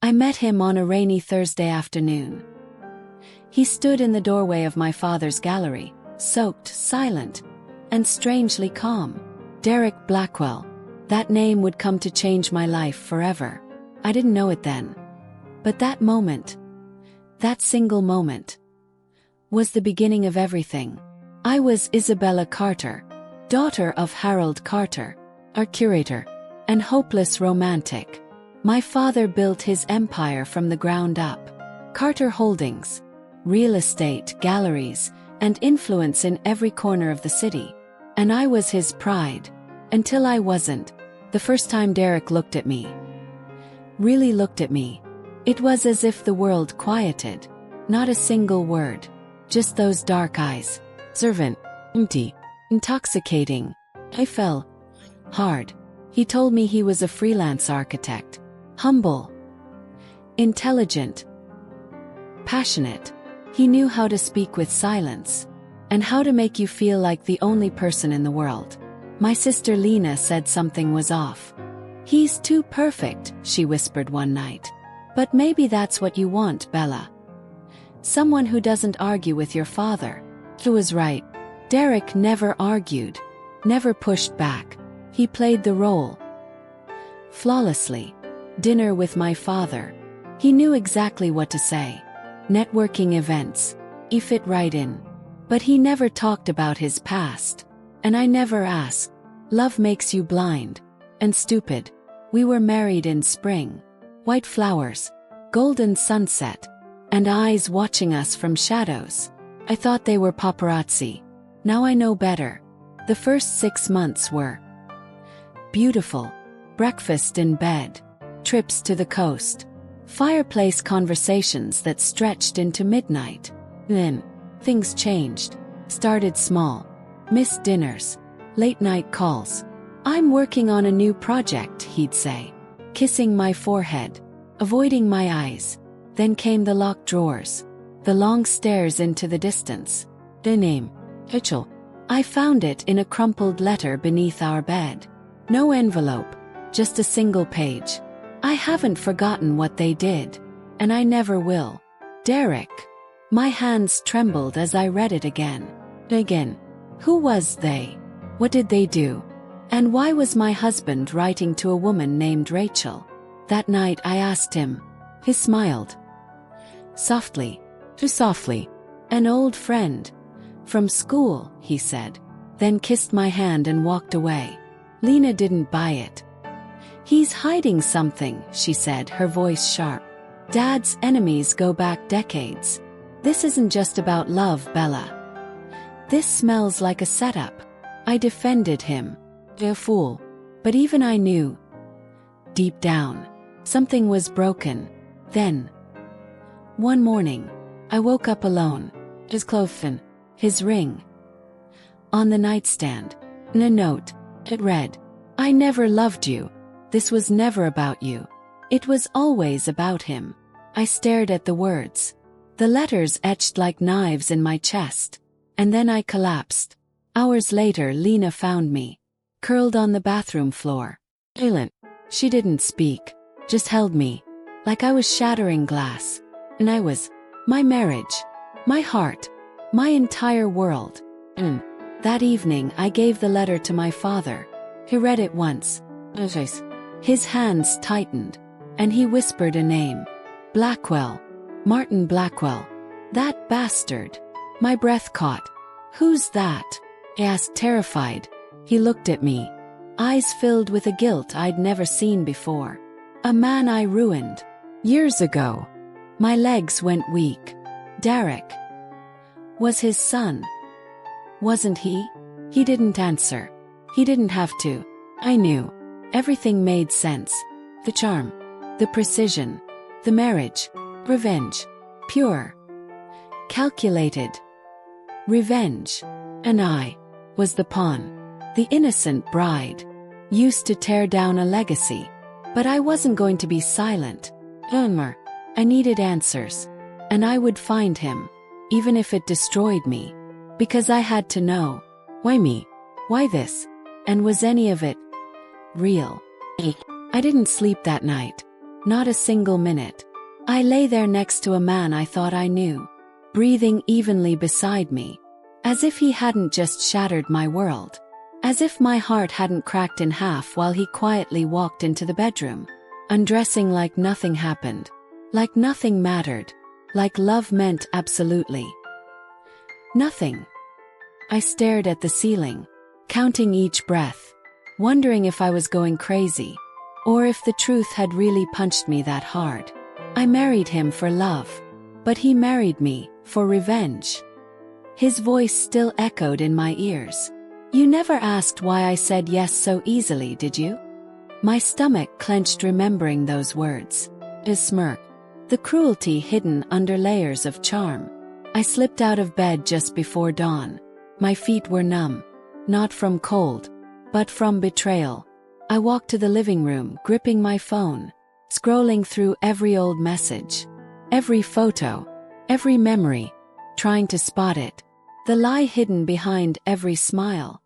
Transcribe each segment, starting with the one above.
I met him on a rainy Thursday afternoon. He stood in the doorway of my father's gallery, soaked, silent, and strangely calm. Derek Blackwell. That name would come to change my life forever. I didn't know it then. But that moment, that single moment, was the beginning of everything. I was Isabella Carter, daughter of Harold Carter, our curator, and hopeless romantic. My father built his empire from the ground up. Carter Holdings, real estate, galleries, and influence in every corner of the city. And I was his pride. Until I wasn't. The first time Derek looked at me, really looked at me, it was as if the world quieted. Not a single word. Just those dark eyes. Servant. Empty. Intoxicating. I fell hard. He told me he was a freelance architect. Humble. Intelligent. Passionate. He knew how to speak with silence. And how to make you feel like the only person in the world. My sister Lena said something was off. He's too perfect, she whispered one night. But maybe that's what you want, Bella. Someone who doesn't argue with your father. She was right. Derek never argued. Never pushed back. He played the role flawlessly. Dinner with my father. He knew exactly what to say. Networking events. He fit right in. But he never talked about his past. And I never asked. Love makes you blind. And stupid. We were married in spring. White flowers. Golden sunset. And eyes watching us from shadows. I thought they were paparazzi. Now I know better. The first 6 months were beautiful. Breakfast in bed. Trips to the coast. Fireplace conversations that stretched into midnight. Then, things changed. Started small. Missed dinners. Late night calls. I'm working on a new project, he'd say. Kissing my forehead. Avoiding my eyes. Then came the locked drawers. The long stares into the distance. The name. Mitchell. I found it in a crumpled letter beneath our bed. No envelope. Just a single page. I haven't forgotten what they did. And I never will. Derek. My hands trembled as I read it again. Again. Who was they? What did they do? And why was my husband writing to a woman named Rachel? That night I asked him. He smiled. Softly. Too softly. An old friend. From school, he said. Then kissed my hand and walked away. Lena didn't buy it. He's hiding something, she said, her voice sharp. Dad's enemies go back decades. This isn't just about love, Bella. This smells like a setup. I defended him. A fool. But even I knew. Deep down. Something was broken. Then. One morning. I woke up alone. His clothing. His ring. On the nightstand. And a note. It read. I never loved you. This was never about you. It was always about him. I stared at the words. The letters etched like knives in my chest. And then I collapsed. Hours later Lena found me. Curled on the bathroom floor. Silent. She didn't speak. Just held me. Like I was shattering glass. And I was. My marriage. My heart. My entire world. And that evening I gave the letter to my father. He read it once. His hands tightened. And he whispered a name. Blackwell. Martin Blackwell. That bastard. My breath caught. Who's that? I asked, terrified. He looked at me. Eyes filled with a guilt I'd never seen before. A man I ruined. Years ago. My legs went weak. Derek. Was his son. Wasn't he? He didn't answer. He didn't have to. I knew. Everything made sense. The charm. The precision. The marriage. Revenge. Pure. Calculated. Revenge. And I was the pawn. The innocent bride. Used to tear down a legacy. But I wasn't going to be silent. I needed answers. And I would find him. Even if it destroyed me. Because I had to know. Why me? Why this? And was any of it real? I didn't sleep that night. Not a single minute. I lay there next to a man I thought I knew, breathing evenly beside me, as if he hadn't just shattered my world, as if my heart hadn't cracked in half while he quietly walked into the bedroom, undressing like nothing happened, like nothing mattered, like love meant absolutely nothing. I stared at the ceiling, counting each breath, wondering if I was going crazy, or if the truth had really punched me that hard. I married him for love, but he married me for revenge. His voice still echoed in my ears. You never asked why I said yes so easily, did you? My stomach clenched remembering those words. His smirk, the cruelty hidden under layers of charm. I slipped out of bed just before dawn. My feet were numb, not from cold, but from betrayal. I walked to the living room, gripping my phone, scrolling through every old message, every photo, every memory, trying to spot it, the lie hidden behind every smile.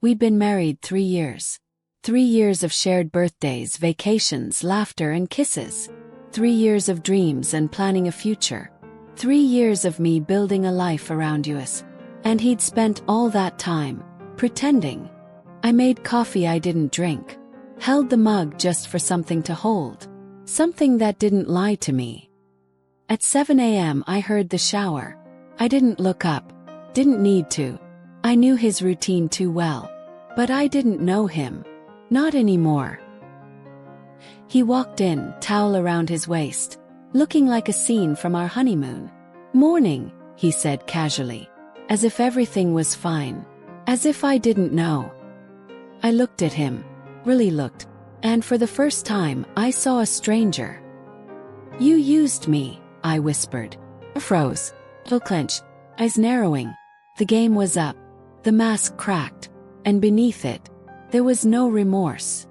We'd been married 3 years. 3 years of shared birthdays, vacations, laughter and kisses. 3 years of dreams and planning a future. 3 years of me building a life around us. And he'd spent all that time pretending. I made coffee I didn't drink, held the mug just for something to hold, something that didn't lie to me. At 7 a.m. I heard the shower. I didn't look up, didn't need to. I knew his routine too well, but I didn't know him. Not anymore. He walked in, towel around his waist, looking like a scene from our honeymoon. Morning, he said casually, as if everything was fine, as if I didn't know. I looked at him, really looked, and for the first time I saw a stranger. You used me, I whispered. I froze, clenched, eyes narrowing. The game was up, the mask cracked, and beneath it, there was no remorse.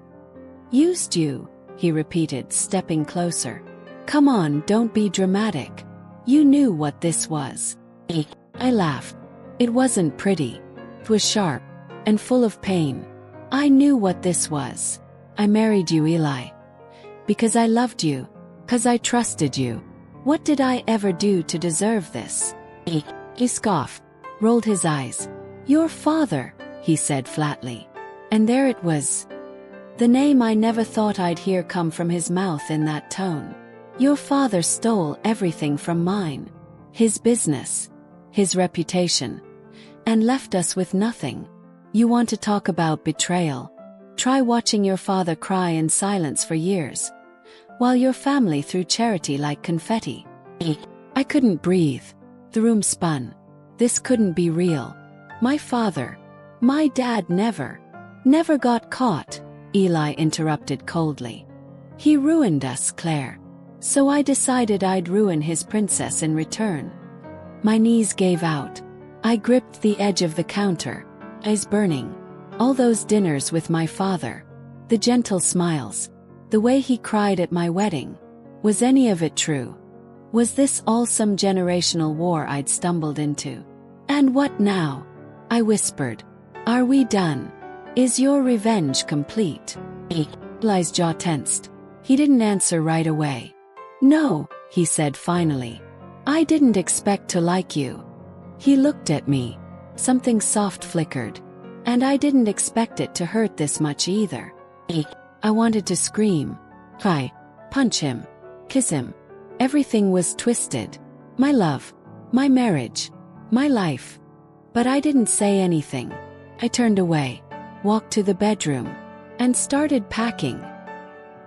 Used you, he repeated, stepping closer. Come on, don't be dramatic. You knew what this was. I laughed. It wasn't pretty. It was sharp, and full of pain. I knew what this was. I married you, Eli. Because I loved you. Because I trusted you. What did I ever do to deserve this? He scoffed, rolled his eyes. Your father, he said flatly. And there it was. The name I never thought I'd hear come from his mouth in that tone. Your father stole everything from mine. His business, his reputation, and left us with nothing. You want to talk about betrayal? Try watching your father cry in silence for years, while your family threw charity like confetti. I couldn't breathe. The room spun. This couldn't be real. My father, my dad never got caught, Eli interrupted coldly. He ruined us, Claire. So I decided I'd ruin his princess in return. My knees gave out. I gripped the edge of the counter, eyes burning. All those dinners with my father, the gentle smiles, the way he cried at my wedding. Was any of it true? Was this all some generational war I'd stumbled into? And what now? I whispered. Are we done? Is your revenge complete? Eli's jaw tensed. He didn't answer right away. No, he said finally. I didn't expect to like you. He looked at me. Something soft flickered. And I didn't expect it to hurt this much either. I wanted to scream, cry, punch him, kiss him. Everything was twisted. My love, my marriage, my life. But I didn't say anything. I turned away, walked to the bedroom, and started packing.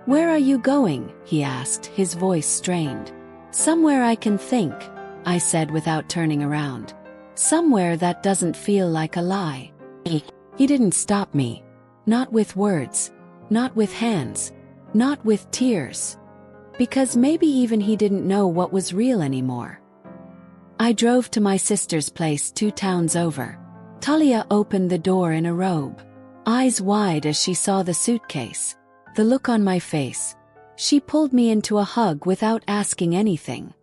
Where are you going? He asked, his voice strained. Somewhere I can think, I said without turning around. Somewhere that doesn't feel like a lie. He didn't stop me. Not with words. Not with hands. Not with tears. Because maybe even he didn't know what was real anymore. I drove to my sister's place 2 towns over. Talia opened the door in a robe, eyes wide as she saw the suitcase. The look on my face. She pulled me into a hug without asking anything.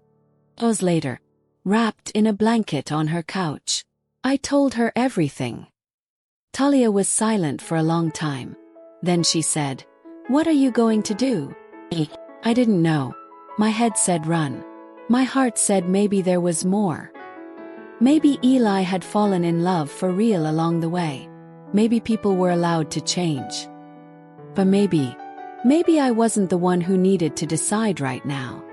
Hours later, wrapped in a blanket on her couch, I told her everything. Talia was silent for a long time. Then she said, "What are you going to do?" I didn't know. My head said run. My heart said maybe there was more. Maybe Eli had fallen in love for real along the way. Maybe people were allowed to change. But maybe I wasn't the one who needed to decide right now.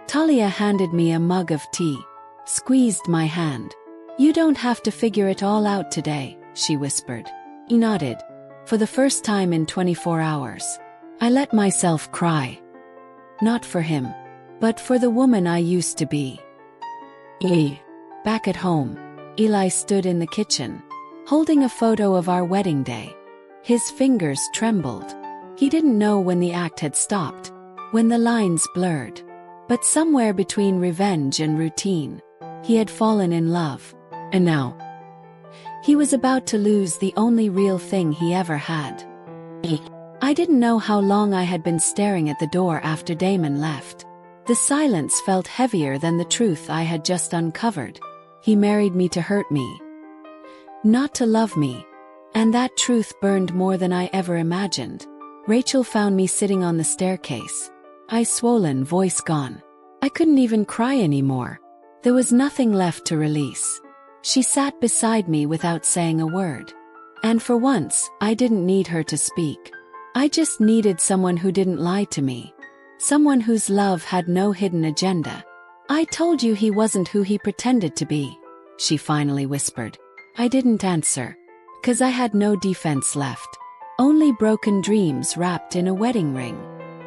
Talia handed me a mug of tea, squeezed my hand. You don't have to figure it all out today, she whispered. I nodded. For the first time in 24 hours. I let myself cry. Not for him, but for the woman I used to be. Back at home, Eli stood in the kitchen, holding a photo of our wedding day. His fingers trembled. He didn't know when the act had stopped, when the lines blurred. But somewhere between revenge and routine, he had fallen in love. And now, he was about to lose the only real thing he ever had. I didn't know how long I had been staring at the door after Damon left. The silence felt heavier than the truth I had just uncovered. He married me to hurt me, not to love me. And that truth burned more than I ever imagined. Rachel found me sitting on the staircase. Eyes swollen, voice gone. I couldn't even cry anymore. There was nothing left to release. She sat beside me without saying a word. And for once, I didn't need her to speak. I just needed someone who didn't lie to me. Someone whose love had no hidden agenda. I told you he wasn't who he pretended to be, she finally whispered. I didn't answer. 'Cause I had no defense left. Only broken dreams wrapped in a wedding ring.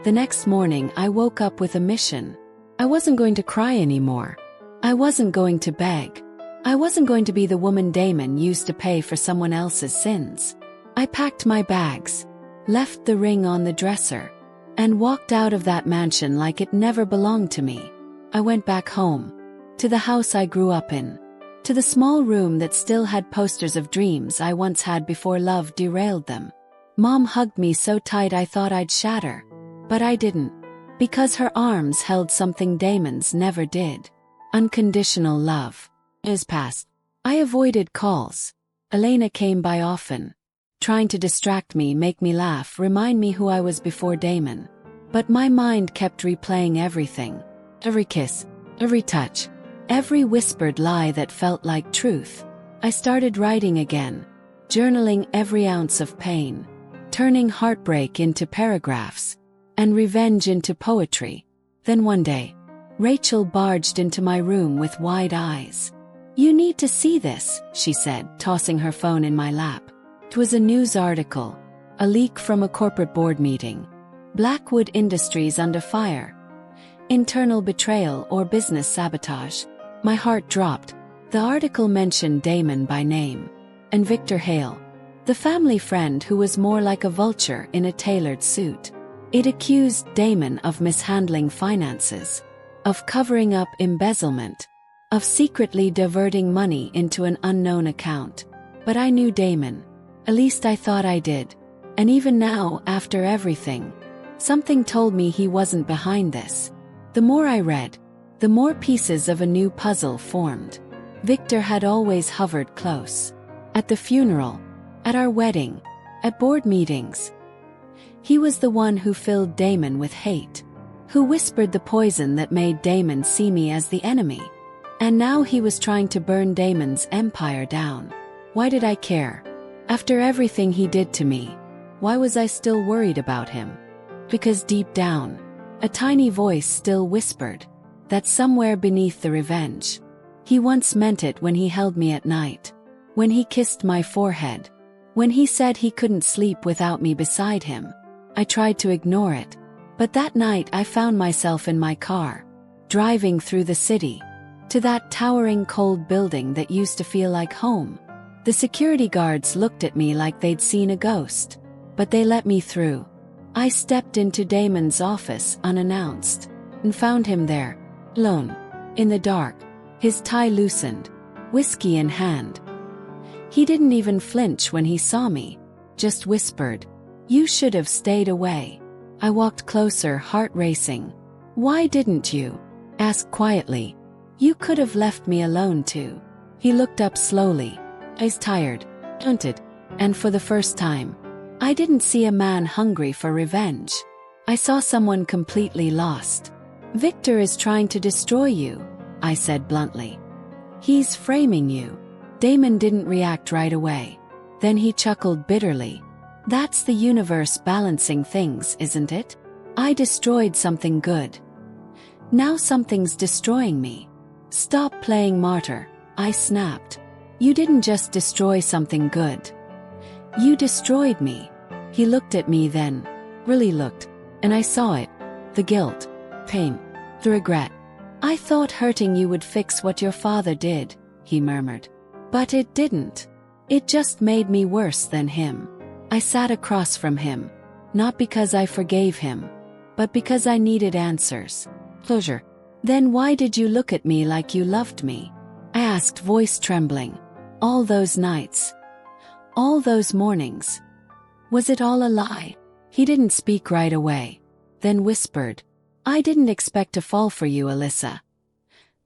The next morning I woke up with a mission. I wasn't going to cry anymore. I wasn't going to beg. I wasn't going to be the woman Damon used to pay for someone else's sins. I packed my bags, left the ring on the dresser, and walked out of that mansion like it never belonged to me. I went back home, to the house I grew up in, to the small room that still had posters of dreams I once had before love derailed them. Mom hugged me so tight I thought I'd shatter. But I didn't, because her arms held something Damon's never did. Unconditional love. Years passed. I avoided calls. Elena came by often, trying to distract me, make me laugh, remind me who I was before Damon. But my mind kept replaying everything. Every kiss, every touch, every whispered lie that felt like truth. I started writing again, journaling every ounce of pain, turning heartbreak into paragraphs, and revenge into poetry. Then one day, Rachel barged into my room with wide eyes. You need to see this, she said, tossing her phone in my lap. It was a news article, a leak from a corporate board meeting. Blackwood Industries under fire. Internal betrayal or business sabotage. My heart dropped. The article mentioned Damon by name. And Victor Hale, the family friend who was more like a vulture in a tailored suit. It accused Damon of mishandling finances, of covering up embezzlement, of secretly diverting money into an unknown account. But I knew Damon. At least I thought I did. And even now, after everything, something told me he wasn't behind this. The more I read, the more pieces of a new puzzle formed. Victor had always hovered close. At the funeral, at our wedding, at board meetings. He was the one who filled Damon with hate, who whispered the poison that made Damon see me as the enemy. And now he was trying to burn Damon's empire down. Why did I care? After everything he did to me, why was I still worried about him? Because deep down, a tiny voice still whispered that somewhere beneath the revenge, he once meant it when he held me at night, when he kissed my forehead, when he said he couldn't sleep without me beside him. I tried to ignore it, but that night I found myself in my car, driving through the city, to that towering cold building that used to feel like home. The security guards looked at me like they'd seen a ghost, but they let me through. I stepped into Damon's office unannounced, and found him there, alone, in the dark, his tie loosened, whiskey in hand. He didn't even flinch when he saw me, just whispered, "You should have stayed away." I walked closer, heart racing. "Why didn't you?" asked quietly. "You could have left me alone too." He looked up slowly, eyes tired, haunted, and for the first time, I didn't see a man hungry for revenge. I saw someone completely lost. Victor is trying to destroy you, I said bluntly. He's framing you. Damon didn't react right away. Then he chuckled bitterly. That's the universe balancing things, isn't it? I destroyed something good. Now something's destroying me. Stop playing martyr, I snapped. You didn't just destroy something good. You destroyed me. He looked at me then, really looked, and I saw it. The guilt, pain, the regret. I thought hurting you would fix what your father did, he murmured. But it didn't. It just made me worse than him. I sat across from him, not because I forgave him, but because I needed answers. Closure. Then why did you look at me like you loved me? I asked, voice trembling. All those nights. All those mornings. Was it all a lie? He didn't speak right away, then whispered, I didn't expect to fall for you, Alyssa.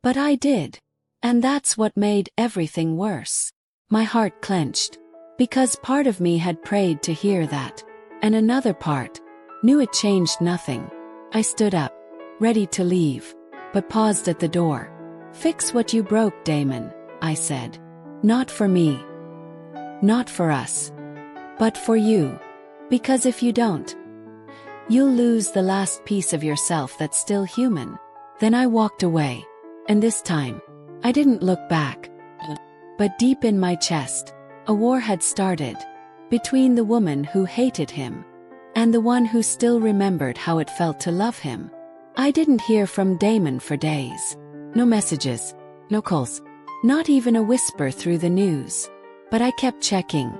But I did. And that's what made everything worse. My heart clenched, because part of me had prayed to hear that, and another part knew it changed nothing. I stood up, ready to leave, but paused at the door. Fix what you broke, Damon, I said. Not for me. Not for us. But for you. Because if you don't, you'll lose the last piece of yourself that's still human. Then I walked away, and this time, I didn't look back. But deep in my chest, a war had started, between the woman who hated him, and the one who still remembered how it felt to love him. I didn't hear from Damon for days. No messages, no calls, not even a whisper through the news. But I kept checking.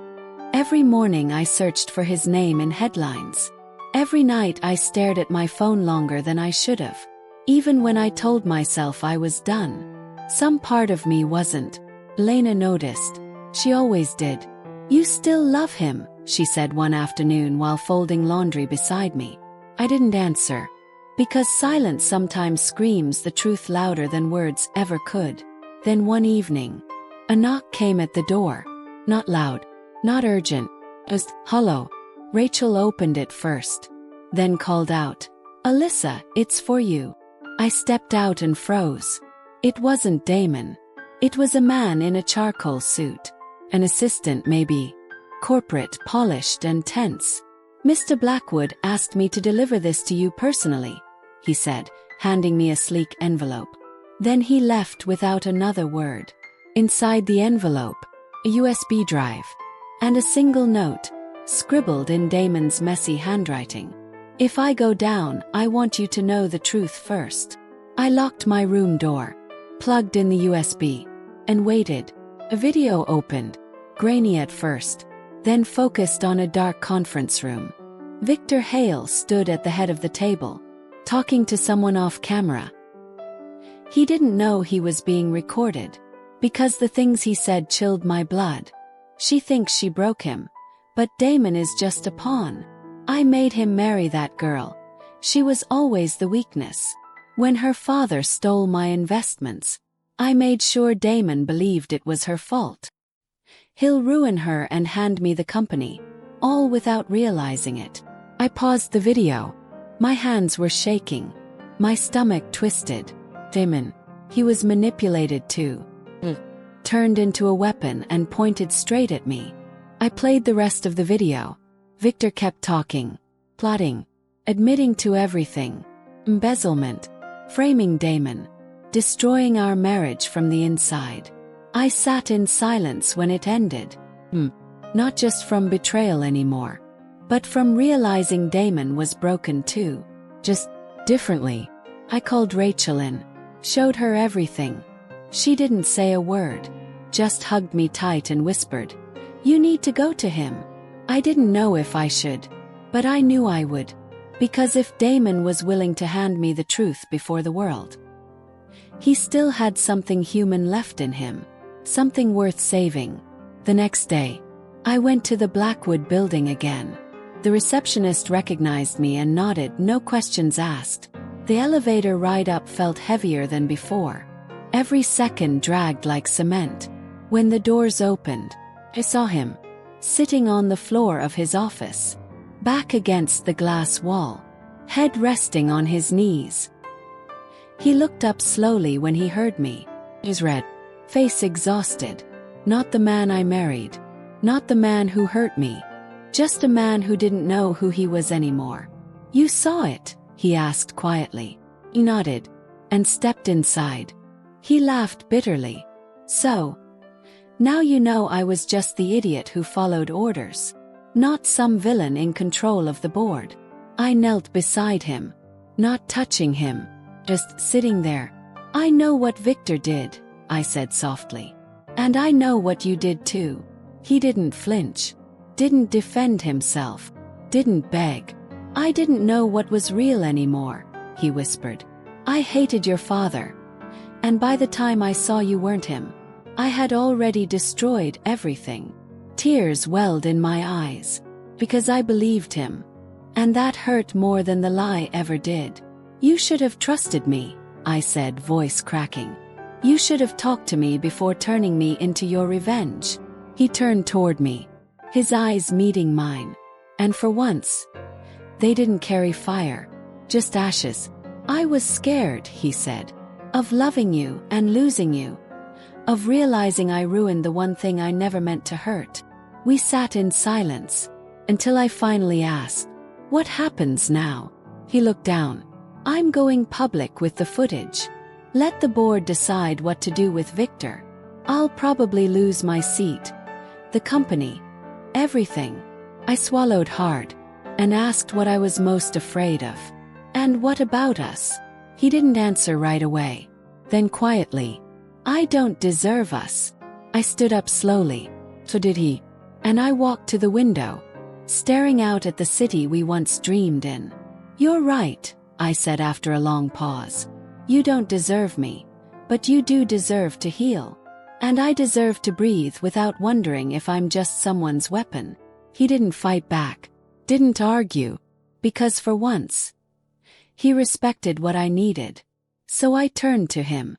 Every morning I searched for his name in headlines. Every night I stared at my phone longer than I should have. Even when I told myself I was done. Some part of me wasn't. Lena noticed. She always did. You still love him, she said one afternoon while folding laundry beside me. I didn't answer. Because silence sometimes screams the truth louder than words ever could. Then one evening, a knock came at the door. Not loud, not urgent, just hollow. Rachel opened it first, then called out, Alyssa, it's for you. I stepped out and froze. It wasn't Damon. It was a man in a charcoal suit. An assistant maybe. Corporate, polished and tense. Mr. Blackwood asked me to deliver this to you personally, he said, handing me a sleek envelope. Then he left without another word. Inside the envelope, a USB drive, and a single note, scribbled in Damon's messy handwriting. If I go down, I want you to know the truth first. I locked my room door, plugged in the USB, and waited. A video opened, grainy at first, then focused on a dark conference room. Victor Hale stood at the head of the table, talking to someone off camera. He didn't know he was being recorded, because the things he said chilled my blood. She thinks she broke him, but Damon is just a pawn. I made him marry that girl. She was always the weakness. When her father stole my investments, I made sure Damon believed it was her fault. He'll ruin her and hand me the company, all without realizing it. I paused the video. My hands were shaking. My stomach twisted. Damon, he was manipulated too. Turned into a weapon and pointed straight at me. I played the rest of the video. Victor kept talking, plotting, admitting to everything. Embezzlement, framing Damon, destroying our marriage from the inside. I sat in silence when it ended. Not just from betrayal anymore, but from realizing Damon was broken too. Just differently. I called Rachel in, showed her everything. She didn't say a word, just hugged me tight and whispered, "You need to go to him." I didn't know if I should, but I knew I would, because if Damon was willing to hand me the truth before the world, he still had something human left in him, something worth saving. The next day, I went to the Blackwood building again. The receptionist recognized me and nodded, no questions asked. The elevator ride up felt heavier than before. Every second dragged like cement. When the doors opened, I saw him, sitting on the floor of his office, back against the glass wall, head resting on his knees. He looked up slowly when he heard me, his red face exhausted. Not the man I married. Not the man who hurt me. Just a man who didn't know who he was anymore. "You saw it?" he asked quietly. He nodded and stepped inside. He laughed bitterly. "So, now you know I was just the idiot who followed orders. Not some villain in control of the board." I knelt beside him, not touching him, just sitting there. "I know what Victor did," I said softly. "And I know what you did too." He didn't flinch, didn't defend himself, didn't beg. "I didn't know what was real anymore," he whispered. "I hated your father. And by the time I saw you weren't him, I had already destroyed everything." Tears welled in my eyes, because I believed him. And that hurt more than the lie ever did. "You should have trusted me," I said, voice cracking. "You should have talked to me before turning me into your revenge." He turned toward me, his eyes meeting mine. And for once, they didn't carry fire, just ashes. "I was scared," he said, "of loving you and losing you. Of realizing I ruined the one thing I never meant to hurt." We sat in silence, until I finally asked, "What happens now?" He looked down. "I'm going public with the footage. Let the board decide what to do with Victor. I'll probably lose my seat, the company, everything." I swallowed hard, and asked what I was most afraid of. "And what about us?" He didn't answer right away. Then quietly, "I don't deserve us." I stood up slowly. So did he. And I walked to the window, staring out at the city we once dreamed in. "You're right," I said after a long pause. "You don't deserve me, but you do deserve to heal. And I deserve to breathe without wondering if I'm just someone's weapon." He didn't fight back, didn't argue, because for once, he respected what I needed. So I turned to him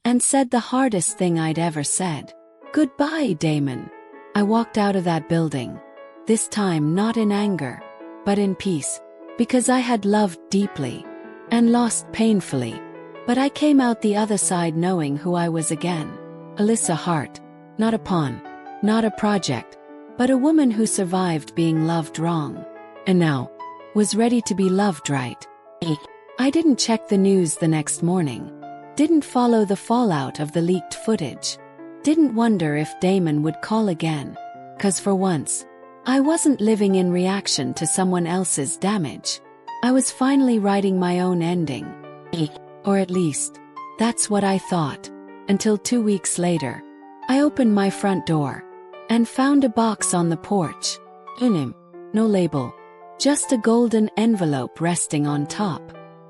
and said the hardest thing I'd ever said. "Goodbye, Damon." I walked out of that building, this time not in anger, but in peace, because I had loved deeply and lost painfully. But I came out the other side knowing who I was again. Alyssa Hart, not a pawn, not a project, but a woman who survived being loved wrong, and now was ready to be loved right. I didn't check the news the next morning, didn't follow the fallout of the leaked footage, didn't wonder if Damon would call again, 'cause for once, I wasn't living in reaction to someone else's damage. I was finally writing my own ending. Or at least, that's what I thought, until 2 weeks later, I opened my front door and found a box on the porch. No label, just a golden envelope resting on top.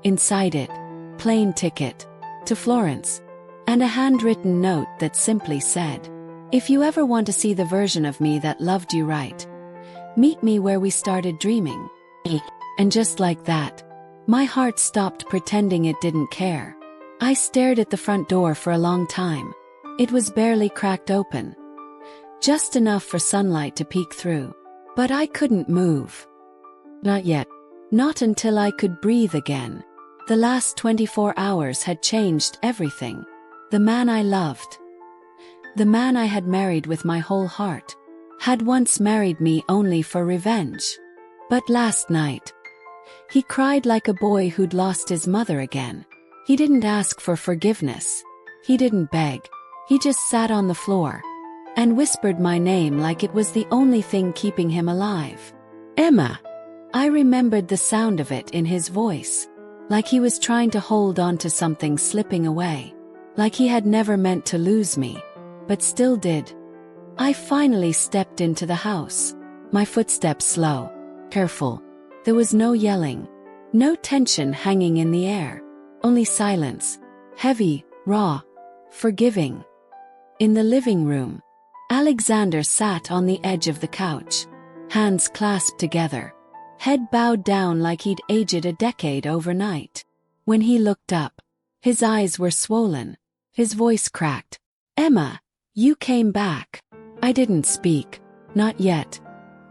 Inside it, plane ticket to Florence, and a handwritten note that simply said, "If you ever want to see the version of me that loved you right, meet me where we started dreaming." And just like that, my heart stopped pretending it didn't care. I stared at the front door for a long time. It was barely cracked open, just enough for sunlight to peek through. But I couldn't move. Not yet. Not until I could breathe again. The last 24 hours had changed everything. The man I loved, the man I had married with my whole heart, had once married me only for revenge. But last night, he cried like a boy who'd lost his mother again. He didn't ask for forgiveness. He didn't beg. He just sat on the floor and whispered my name like it was the only thing keeping him alive. "Emma." I remembered the sound of it in his voice, like he was trying to hold on to something slipping away, like he had never meant to lose me, but still did. I finally stepped into the house, my footsteps slow, careful. There was no yelling, no tension hanging in the air, only silence, heavy, raw, forgiving. In the living room, Alexander sat on the edge of the couch, hands clasped together, head bowed down like he'd aged a decade overnight. When he looked up, his eyes were swollen, his voice cracked. "Emma, you came back." I didn't speak, not yet.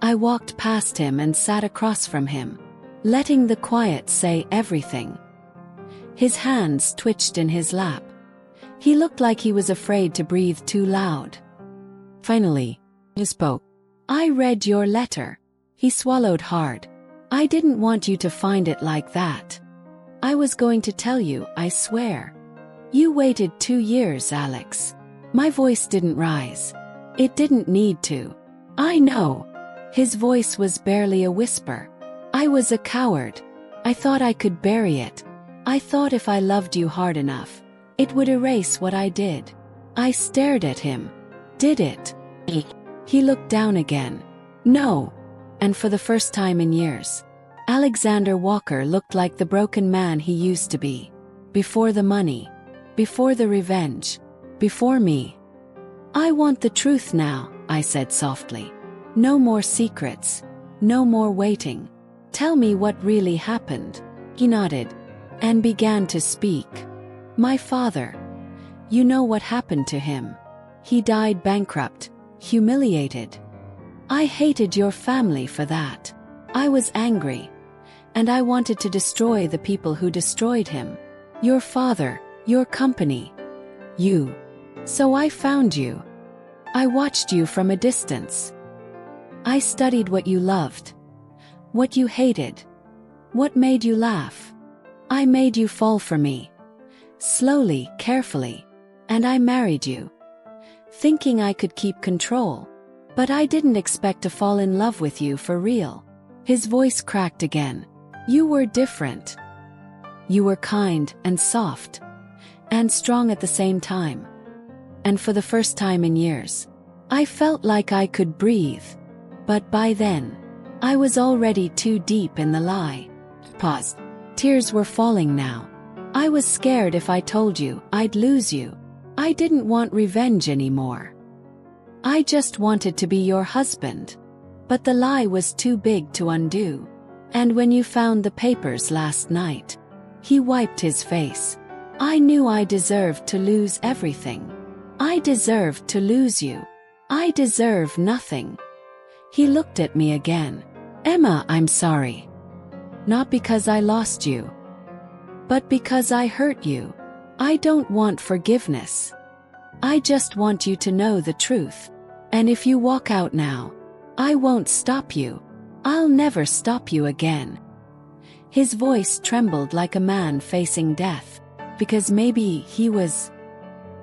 I walked past him and sat across from him, letting the quiet say everything. His hands twitched in his lap. He looked like he was afraid to breathe too loud. Finally, he spoke. I read your letter. He swallowed hard. I didn't want you to find it like that. I was going to tell you, I swear. You waited 2 years, Alex. My voice didn't rise. It didn't need to. I know. His voice was barely a whisper. I was a coward. I thought I could bury it. I thought if I loved you hard enough, it would erase what I did. I stared at him. Did it? He looked down again. No. And for the first time in years, Alexander Walker looked like the broken man he used to be. Before the money. Before the revenge. Before me. I want the truth now, I said softly. No more secrets. No more waiting. Tell me what really happened. He nodded and began to speak. My father. You know what happened to him. He died bankrupt, humiliated. I hated your family for that. I was angry. And I wanted to destroy the people who destroyed him. Your father, your company. You. So I found you. I watched you from a distance. I studied what you loved. What you hated. What made you laugh. I made you fall for me. Slowly, carefully. And I married you. Thinking I could keep control. But I didn't expect to fall in love with you for real. His voice cracked again. You were different. You were kind and soft. And strong at the same time. And for the first time in years, I felt like I could breathe. But by then, I was already too deep in the lie. Paused. Tears were falling now. I was scared if I told you, I'd lose you. I didn't want revenge anymore. I just wanted to be your husband. But the lie was too big to undo. And when you found the papers last night, he wiped his face. I knew I deserved to lose everything. I deserved to lose you. I deserve nothing. He looked at me again. Emma, I'm sorry. Not because I lost you. But because I hurt you. I don't want forgiveness. I just want you to know the truth. And if you walk out now, I won't stop you. I'll never stop you again. His voice trembled like a man facing death. Because maybe he was.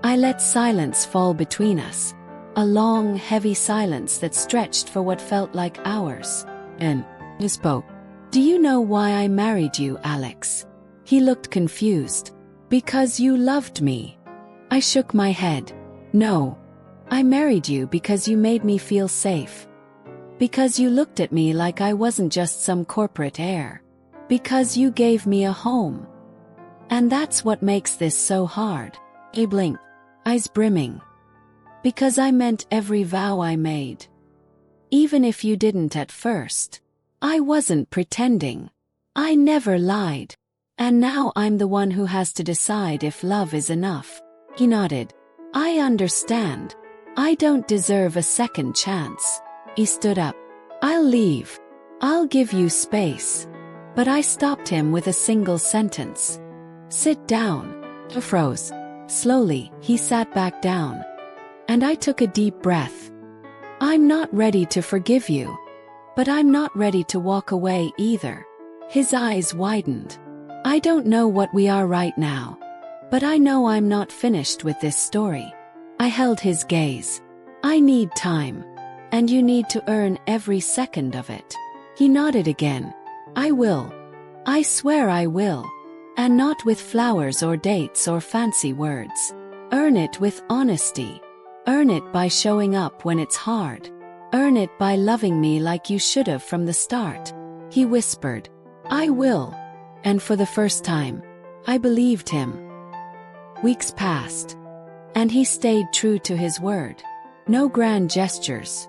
I let silence fall between us. A long, heavy silence that stretched for what felt like hours. And he spoke. Do you know why I married you, Alex? He looked confused. Because you loved me. I shook my head. No. I married you because you made me feel safe. Because you looked at me like I wasn't just some corporate heir. Because you gave me a home. And that's what makes this so hard. He blinked, eyes brimming. Because I meant every vow I made. Even if you didn't at first. I wasn't pretending. I never lied. And now I'm the one who has to decide if love is enough. He nodded. I understand. I don't deserve a second chance. He stood up. I'll leave. I'll give you space. But I stopped him with a single sentence. Sit down. He froze. Slowly, he sat back down. And I took a deep breath. I'm not ready to forgive you. But I'm not ready to walk away either. His eyes widened. I don't know what we are right now. But I know I'm not finished with this story. I held his gaze. I need time. And you need to earn every second of it. He nodded again. I will. I swear I will. And not with flowers or dates or fancy words. Earn it with honesty. Earn it by showing up when it's hard. Earn it by loving me like you should have from the start. He whispered. I will. And for the first time, I believed him. Weeks passed. And he stayed true to his word. No grand gestures.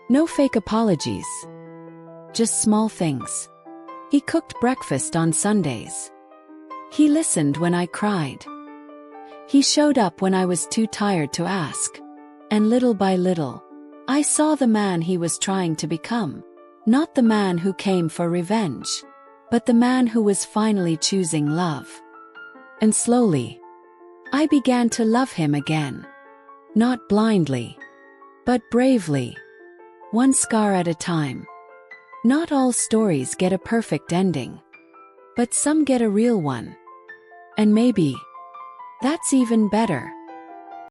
No fake apologies. Just small things. He cooked breakfast on Sundays. He listened when I cried. He showed up when I was too tired to ask. And little by little, I saw the man he was trying to become. Not the man who came for revenge. but the man who was finally choosing love. And slowly, I began to love him again. Not blindly, but bravely. One scar at a time. Not all stories get a perfect ending, but some get a real one. And maybe that's even better.